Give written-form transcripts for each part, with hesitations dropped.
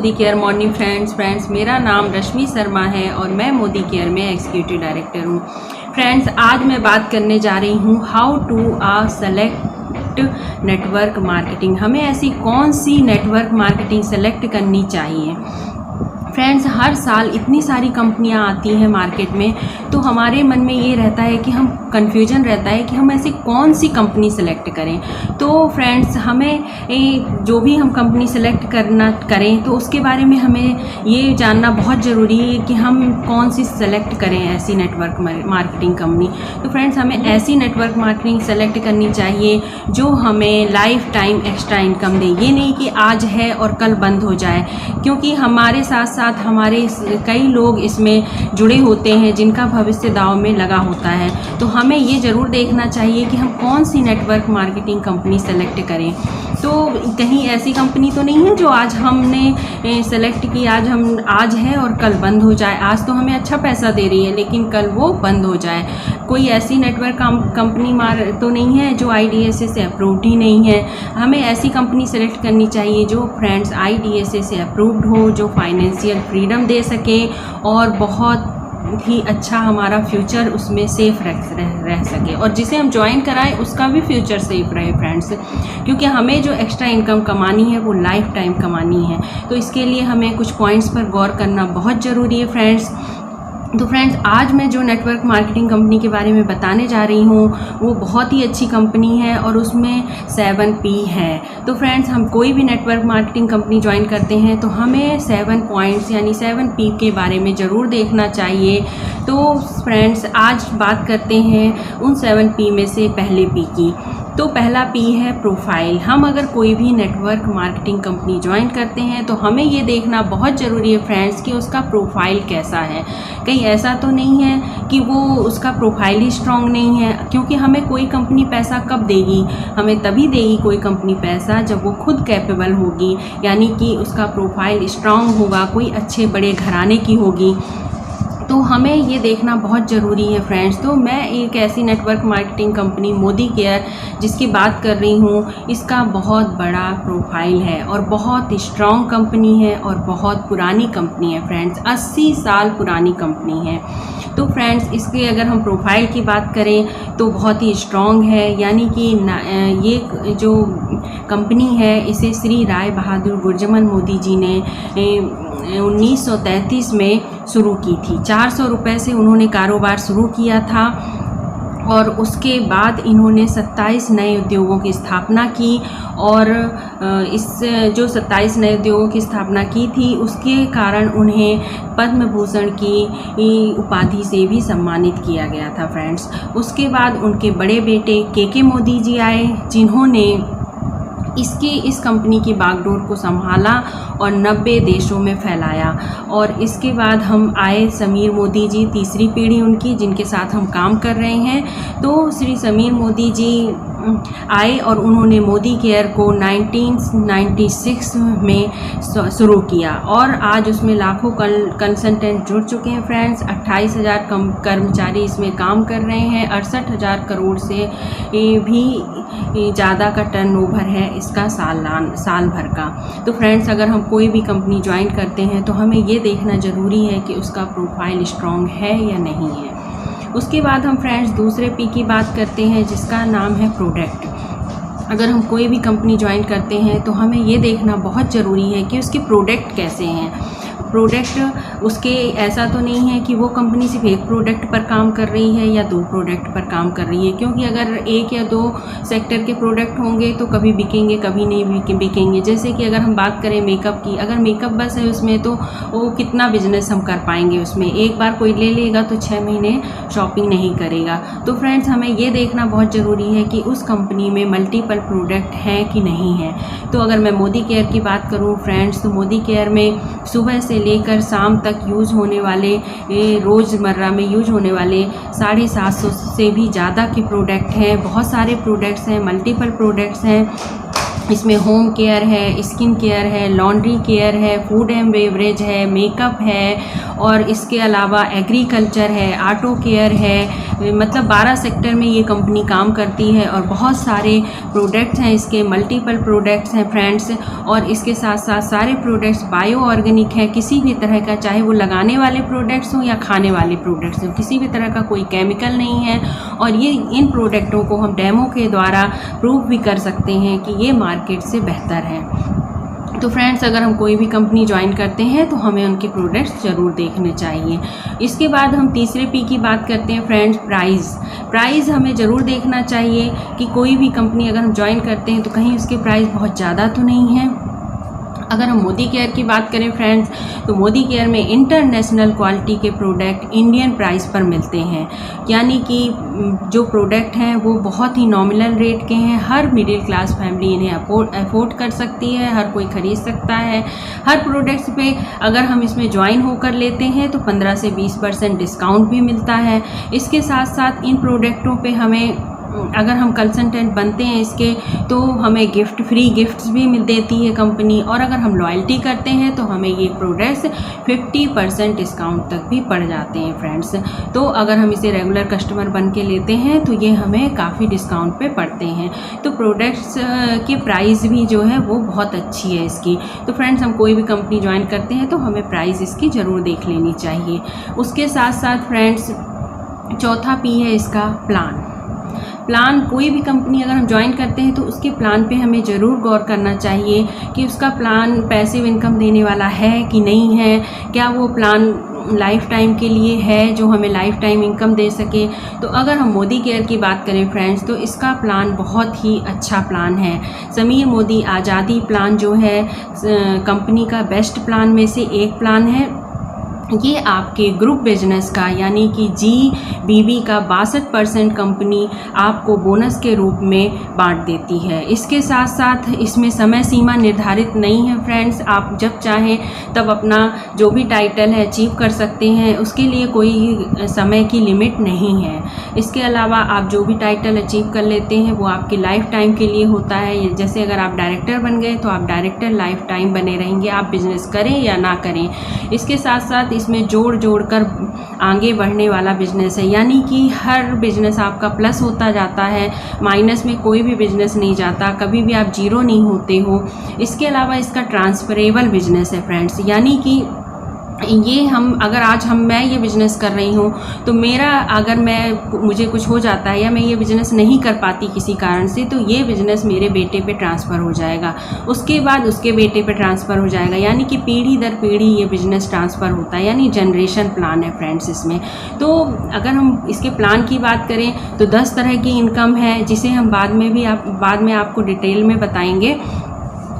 Modi care morning friends मेरा नाम रश्मि शर्मा है और मैं मोदी केयर में एग्जीक्यूटिव डायरेक्टर हूँ। फ्रेंड्स, आज मैं बात करने जा रही हूँ how to select network marketing. हमें ऐसी कौन सी नेटवर्क मार्केटिंग सेलेक्ट करनी चाहिए। फ्रेंड्स, हर साल इतनी सारी कंपनियां आती हैं मार्केट में, तो हमारे मन में ये रहता है कि हम कन्फ्यूजन रहता है कि हम ऐसी कौन सी कंपनी सेलेक्ट करें। तो फ्रेंड्स, हमें जो भी हम कंपनी सेलेक्ट करें तो उसके बारे में हमें ये जानना बहुत ज़रूरी है कि हम कौन सी सेलेक्ट करें ऐसी नेटवर्क मार्केटिंग कंपनी। तो फ्रेंड्स, हमें ऐसी नेटवर्क मार्केटिंग सेलेक्ट करनी चाहिए जो हमें लाइफ टाइम एक्स्ट्रा इनकम दे। ये नहीं कि आज है और कल बंद हो जाए, क्योंकि हमारे साथ हमारे कई लोग इसमें जुड़े होते हैं जिनका भविष्य दांव में लगा होता है। तो हमें ये ज़रूर देखना चाहिए कि हम कौन सी नेटवर्क मार्केटिंग कंपनी सेलेक्ट करें। तो कहीं ऐसी कंपनी तो नहीं है जो आज हमने सेलेक्ट की, आज है और कल बंद हो जाए। आज तो हमें अच्छा पैसा दे रही है लेकिन कल वो बंद हो जाए। कोई ऐसी नेटवर्क कंपनी तो नहीं है जो IDSA से अप्रूव्ड ही नहीं है। हमें ऐसी कंपनी सेलेक्ट करनी चाहिए जो फ्रेंड्स IDSA से अप्रूव्ड हो, जो फाइनेंशियल फ्रीडम दे सके और बहुत ही अच्छा हमारा फ्यूचर उसमें सेफ रह सके, और जिसे हम ज्वाइन कराएं उसका भी फ्यूचर सेफ रहे फ्रेंड्स। क्योंकि हमें जो एक्स्ट्रा इनकम कमानी है वो लाइफ टाइम कमानी है। तो इसके लिए हमें कुछ पॉइंट्स पर गौर करना बहुत ज़रूरी है फ्रेंड्स। तो फ्रेंड्स, आज मैं जो नेटवर्क मार्केटिंग कंपनी के बारे में बताने जा रही हूँ वो बहुत ही अच्छी कंपनी है और उसमें 7P है। तो फ्रेंड्स, हम कोई भी नेटवर्क मार्केटिंग कंपनी ज्वाइन करते हैं तो हमें 7 पॉइंट्स यानी 7P के बारे में ज़रूर देखना चाहिए। तो फ्रेंड्स, आज बात करते हैं उन 7P में से पहले P की। तो पहला P है प्रोफाइल। हम अगर कोई भी नेटवर्क मार्केटिंग कंपनी ज्वाइन करते हैं तो हमें ये देखना बहुत ज़रूरी है फ्रेंड्स कि उसका प्रोफाइल कैसा है। कहीं ऐसा तो नहीं है कि वो उसका प्रोफाइल ही स्ट्रॉन्ग नहीं है, क्योंकि हमें कोई कंपनी पैसा कब देगी, हमें तभी देगी कोई कंपनी पैसा जब वो खुद कैपेबल होगी, यानी कि उसका प्रोफाइल स्ट्रॉन्ग होगा, कोई अच्छे बड़े घराने की होगी। तो हमें ये देखना बहुत ज़रूरी है फ्रेंड्स। तो मैं एक ऐसी network marketing company Modi care जिसकी बात कर रही हूँ, इसका बहुत बड़ा प्रोफाइल है और बहुत स्ट्रॉन्ग कंपनी है और बहुत पुरानी कंपनी है फ्रेंड्स, 80 साल पुरानी कंपनी है। तो फ्रेंड्स, इसके अगर हम प्रोफाइल की बात करें तो बहुत ही स्ट्रॉन्ग है, यानी कि ये जो कंपनी है इसे श्री राय बहादुर गुरजमन मोदी जी ने 1933 में शुरू की थी। 400 रुपये से उन्होंने कारोबार शुरू किया था और उसके बाद इन्होंने 27 नए उद्योगों की स्थापना की, और इस जो 27 नए उद्योगों की स्थापना की थी उसके कारण उन्हें पद्म भूषण की उपाधि से भी सम्मानित किया गया था फ्रेंड्स। उसके बाद उनके बड़े बेटे KK मोदी जी आए, जिन्होंने इस कंपनी की बागडोर को संभाला और 90 देशों में फैलाया। और इसके बाद हम आए समीर मोदी जी, तीसरी पीढ़ी उनकी जिनके साथ हम काम कर रहे हैं। तो श्री समीर मोदी जी आए और उन्होंने मोदी केयर को 1996 में शुरू किया और आज उसमें लाखों कंसल्टेंट जुड़ चुके हैं फ्रेंड्स। 28,000 कर्मचारी इसमें काम कर रहे हैं। 68,000 करोड़ से भी ज़्यादा का टर्नओवर है इसका साल भर का। तो फ्रेंड्स, अगर हम कोई भी कंपनी ज्वाइन करते हैं तो हमें ये देखना ज़रूरी है कि उसका प्रोफाइल स्ट्रॉन्ग है या नहीं है। उसके बाद हम फ्रेंड्स दूसरे P की बात करते हैं जिसका नाम है प्रोडक्ट। अगर हम कोई भी कंपनी ज्वाइन करते हैं तो हमें ये देखना बहुत ज़रूरी है कि उसके प्रोडक्ट कैसे हैं। प्रोडक्ट उसके ऐसा तो नहीं है कि वो कंपनी सिर्फ एक प्रोडक्ट पर काम कर रही है या 2 प्रोडक्ट पर काम कर रही है, क्योंकि अगर 1 या 2 सेक्टर के प्रोडक्ट होंगे तो कभी बिकेंगे कभी नहीं बिकेंगे। जैसे कि अगर हम बात करें मेकअप की, अगर मेकअप बस है उसमें तो वो कितना बिजनेस हम कर पाएंगे उसमें। एक बार कोई ले लेगा तो 6 महीने शॉपिंग नहीं करेगा। तो फ्रेंड्स, हमें ये देखना बहुत ज़रूरी है कि उस कंपनी में मल्टीपल प्रोडक्ट हैं कि नहीं है। तो अगर मैं मोदी केयर की बात करूँ फ्रेंड्स, तो मोदी केयर में सुबह से लेकर शाम तक यूज़ होने वाले, रोज़मर्रा में यूज होने वाले 750 से भी ज़्यादा के प्रोडक्ट हैं। बहुत सारे प्रोडक्ट्स हैं, मल्टीपल प्रोडक्ट्स हैं। इसमें होम केयर है, स्किन केयर है, लॉन्ड्री केयर है, फूड एंड बेवरेज है, मेकअप है और इसके अलावा एग्रीकल्चर है, ऑटो केयर है। मतलब 12 सेक्टर में ये कंपनी काम करती है और बहुत सारे प्रोडक्ट्स हैं इसके, मल्टीपल प्रोडक्ट्स हैं फ्रेंड्स। और इसके साथ साथ सारे प्रोडक्ट्स बायो ऑर्गेनिक हैं, किसी भी तरह का, चाहे वो लगाने वाले प्रोडक्ट्स हों या खाने वाले प्रोडक्ट्स हों, किसी भी तरह का कोई केमिकल नहीं है। और ये इन प्रोडक्टों को हम डेमो के द्वारा प्रूव भी कर सकते हैं कि ये मार्केट से बेहतर है। तो फ्रेंड्स, अगर हम कोई भी कंपनी ज्वाइन करते हैं तो हमें उनके प्रोडक्ट्स ज़रूर देखने चाहिए। इसके बाद हम तीसरे पी की बात करते हैं फ्रेंड्स, प्राइस हमें ज़रूर देखना चाहिए कि कोई भी कंपनी अगर हम ज्वाइन करते हैं तो कहीं उसके प्राइस बहुत ज़्यादा तो नहीं है। अगर हम मोदी केयर की बात करें फ्रेंड्स, तो मोदी केयर में इंटरनेशनल क्वालिटी के प्रोडक्ट इंडियन प्राइस पर मिलते हैं, यानी कि जो प्रोडक्ट हैं वो बहुत ही नॉमिनल रेट के हैं। हर मिडिल क्लास फैमिली इन्हें अफोर्ड कर सकती है, हर कोई ख़रीद सकता है। हर प्रोडक्ट्स पे अगर हम इसमें ज्वाइन होकर लेते हैं तो 15 से 20% डिस्काउंट भी मिलता है। इसके साथ साथ इन प्रोडक्टों पे हमें, अगर हम कंसल्टेंट बनते हैं इसके, तो हमें फ्री गिफ्ट्स भी देती है कंपनी। और अगर हम लॉयल्टी करते हैं तो हमें ये प्रोडक्ट्स 50% डिस्काउंट तक भी पड़ जाते हैं फ्रेंड्स। तो अगर हम इसे रेगुलर कस्टमर बन के लेते हैं तो ये हमें काफ़ी डिस्काउंट पे पड़ते हैं। तो प्रोडक्ट्स की प्राइस भी जो है वो बहुत अच्छी है इसकी। तो फ्रेंड्स, हम कोई भी कंपनी ज्वाइन करते हैं तो हमें प्राइस इसकी ज़रूर देख लेनी चाहिए। उसके साथ साथ फ्रेंड्स, चौथा पी है इसका प्लान। कोई भी कंपनी अगर हम ज्वाइन करते हैं तो उसके प्लान पे हमें ज़रूर गौर करना चाहिए कि उसका प्लान पैसिव इनकम देने वाला है कि नहीं है, क्या वो प्लान लाइफ टाइम के लिए है जो हमें लाइफ टाइम इनकम दे सके। तो अगर हम मोदी केयर की बात करें फ्रेंड्स, तो इसका प्लान बहुत ही अच्छा प्लान है। समीर मोदी आज़ादी प्लान जो है कंपनी का बेस्ट प्लान में से एक प्लान है। ये आपके ग्रुप बिजनेस का, यानी कि GBB का 62% कंपनी आपको बोनस के रूप में बांट देती है। इसके साथ साथ इसमें समय सीमा निर्धारित नहीं है फ्रेंड्स, आप जब चाहें तब अपना जो भी टाइटल है अचीव कर सकते हैं, उसके लिए कोई समय की लिमिट नहीं है। इसके अलावा आप जो भी टाइटल अचीव कर लेते हैं वो आपकी लाइफ टाइम के लिए होता है। जैसे अगर आप डायरेक्टर बन गए तो आप डायरेक्टर लाइफ टाइम बने रहेंगे, आप बिजनेस करें या ना करें। इसके साथ साथ इसमें जोड़ कर आगे बढ़ने वाला बिजनेस है, यानी कि हर बिजनेस आपका प्लस होता जाता है, माइनस में कोई भी बिजनेस नहीं जाता, कभी भी आप जीरो नहीं होते हो। इसके अलावा इसका ट्रांसफरेबल बिजनेस है फ्रेंड्स, यानी कि ये मैं ये बिज़नेस कर रही हूँ तो मुझे कुछ हो जाता है या मैं ये बिज़नेस नहीं कर पाती किसी कारण से, तो ये बिज़नेस मेरे बेटे पे ट्रांसफ़र हो जाएगा, उसके बाद उसके बेटे पे ट्रांसफ़र हो जाएगा, यानी कि पीढ़ी दर पीढ़ी ये बिज़नेस ट्रांसफ़र होता है, यानी जनरेशन प्लान है फ्रेंड्स इसमें। तो अगर हम इसके प्लान की बात करें तो 10 तरह की इनकम है, जिसे हम बाद में आपको डिटेल में बताएंगे।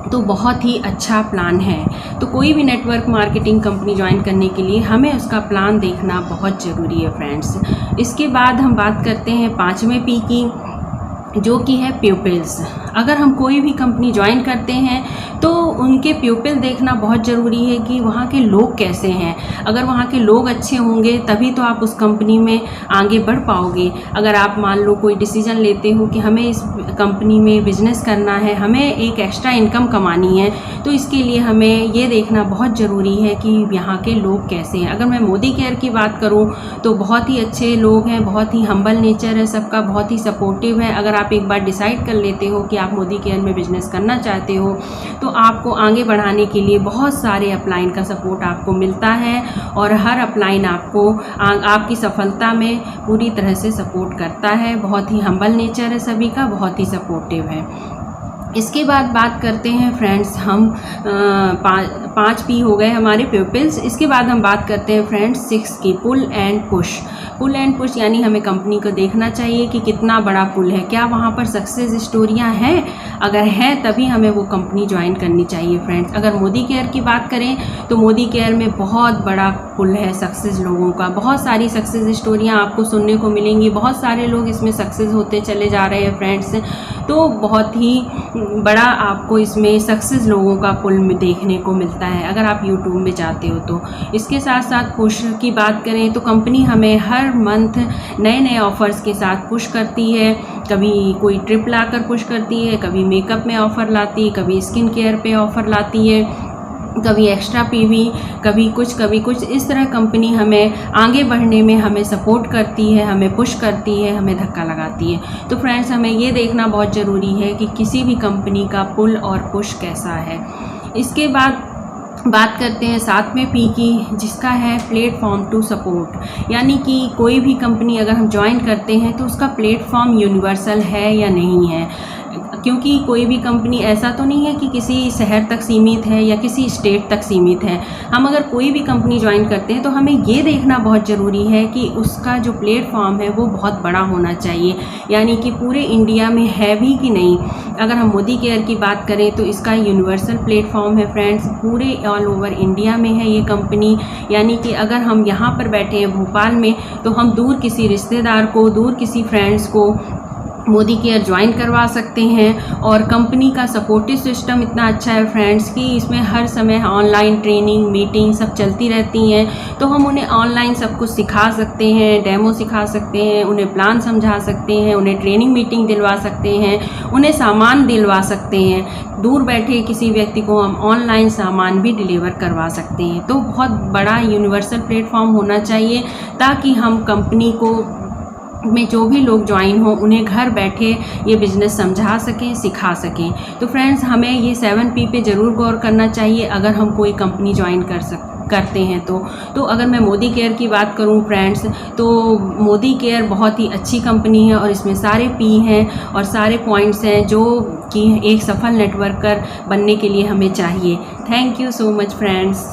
तो बहुत ही अच्छा प्लान है। तो कोई भी नेटवर्क मार्केटिंग कंपनी ज्वाइन करने के लिए हमें उसका प्लान देखना बहुत ज़रूरी है फ्रेंड्स। इसके बाद हम बात करते हैं 5वें पी की, जो कि है प्यूपिल्स। अगर हम कोई भी कंपनी ज्वाइन करते हैं तो उनके प्यूपिल देखना बहुत ज़रूरी है कि वहाँ के लोग कैसे हैं। अगर वहाँ के लोग अच्छे होंगे तभी तो आप उस कंपनी में आगे बढ़ पाओगे। अगर आप मान लो कोई डिसीज़न लेते हो कि हमें इस कंपनी में बिज़नेस करना है, हमें एक एक्स्ट्रा इनकम कमानी है, तो इसके लिए हमें ये देखना बहुत ज़रूरी है कि यहाँ के लोग कैसे हैं। अगर मैं मोदी केयर की बात करूँ तो बहुत ही अच्छे लोग हैं, बहुत ही हम्बल नेचर है सबका, बहुत ही सपोर्टिव है। अगर आप एक बार डिसाइड कर लेते हो कि आप मोदी केयर में बिज़नेस करना चाहते हो तो आपको आगे बढ़ाने के लिए बहुत सारे अपलाइन का सपोर्ट आपको मिलता है और हर अपलाइन आपको आपकी सफलता में पूरी तरह से सपोर्ट करता है। बहुत ही हम्बल नेचर है सभी का, बहुत ही सपोर्टिव है। इसके बाद बात करते हैं फ्रेंड्स हम 5 पी हो गए हमारे प्यूपिल्स। इसके बाद हम बात करते हैं फ्रेंड्स 6 की, पुल एंड पुश। यानी हमें कंपनी को देखना चाहिए कि कितना बड़ा पुल है, क्या वहाँ पर सक्सेस स्टोरियाँ हैं, अगर हैं तभी हमें वो कंपनी ज्वाइन करनी चाहिए फ्रेंड्स। अगर मोदी केयर की बात करें तो मोदी केयर में बहुत बड़ा पुल है सक्सेस लोगों का, बहुत सारी सक्सेस स्टोरियाँ आपको सुनने को मिलेंगी, बहुत सारे लोग इसमें सक्सेस होते चले जा रहे हैं फ्रेंड्स। तो बहुत ही बड़ा आपको इसमें सक्सेस लोगों का पुल में देखने को मिलता आता है अगर आप यूट्यूब में जाते हो तो। इसके साथ साथ पुश की बात करें तो कंपनी हमें हर मंथ नए नए ऑफ़र्स के साथ पुश करती है। कभी कोई ट्रिप लाकर पुश करती है, कभी मेकअप में ऑफ़र लाती है, कभी स्किन केयर पे ऑफ़र लाती है, कभी एक्स्ट्रा पीवी, कभी कुछ इस तरह कंपनी हमें आगे बढ़ने में हमें सपोर्ट करती है, हमें पुश करती है, हमें धक्का लगाती है। तो फ्रेंड्स, हमें ये देखना बहुत ज़रूरी है कि किसी भी कंपनी का पुल और पुश कैसा है। इसके बाद बात करते हैं 7वें पी की, जिसका है प्लेटफॉर्म टू सपोर्ट। यानी कि कोई भी कंपनी अगर हम ज्वाइन करते हैं तो उसका प्लेटफॉर्म यूनिवर्सल है या नहीं है, क्योंकि कोई भी कंपनी ऐसा तो नहीं है कि किसी शहर तक सीमित है या किसी स्टेट तक सीमित है। हम अगर कोई भी कंपनी ज्वाइन करते हैं तो हमें ये देखना बहुत ज़रूरी है कि उसका जो प्लेटफॉर्म है वो बहुत बड़ा होना चाहिए, यानी कि पूरे इंडिया में है भी कि नहीं। अगर हम मोदी केयर की बात करें तो इसका यूनिवर्सल प्लेटफॉर्म है फ्रेंड्स, पूरे ऑल ओवर इंडिया में है ये कंपनी। यानी कि अगर हम यहाँ पर बैठे हैं भोपाल में तो हम दूर किसी रिश्तेदार को, दूर किसी फ्रेंड्स को मोदी केयर ज्वाइन करवा सकते हैं। और कंपनी का सपोर्टिव सिस्टम इतना अच्छा है फ्रेंड्स कि इसमें हर समय ऑनलाइन ट्रेनिंग, मीटिंग सब चलती रहती हैं। तो हम उन्हें ऑनलाइन सब कुछ सिखा सकते हैं, डेमो सिखा सकते हैं, उन्हें प्लान समझा सकते हैं, उन्हें ट्रेनिंग मीटिंग दिलवा सकते हैं, उन्हें सामान दिलवा सकते हैं। दूर बैठे किसी व्यक्ति को हम ऑनलाइन सामान भी डिलीवर करवा सकते हैं। तो बहुत बड़ा यूनिवर्सल प्लेटफॉर्म होना चाहिए ताकि हम कंपनी को में जो भी लोग ज्वाइन हो उन्हें घर बैठे ये बिज़नेस समझा सकें, सिखा सकें। तो फ्रेंड्स, हमें ये 7P पे ज़रूर गौर करना चाहिए अगर हम कोई कंपनी ज्वाइन करते हैं तो अगर मैं मोदी केयर की बात करूं फ्रेंड्स, तो मोदी केयर बहुत ही अच्छी कंपनी है और इसमें सारे पी हैं और सारे पॉइंट्स हैं जो कि एक सफल नेटवर्कर बनने के लिए हमें चाहिए। Thank you so much friends.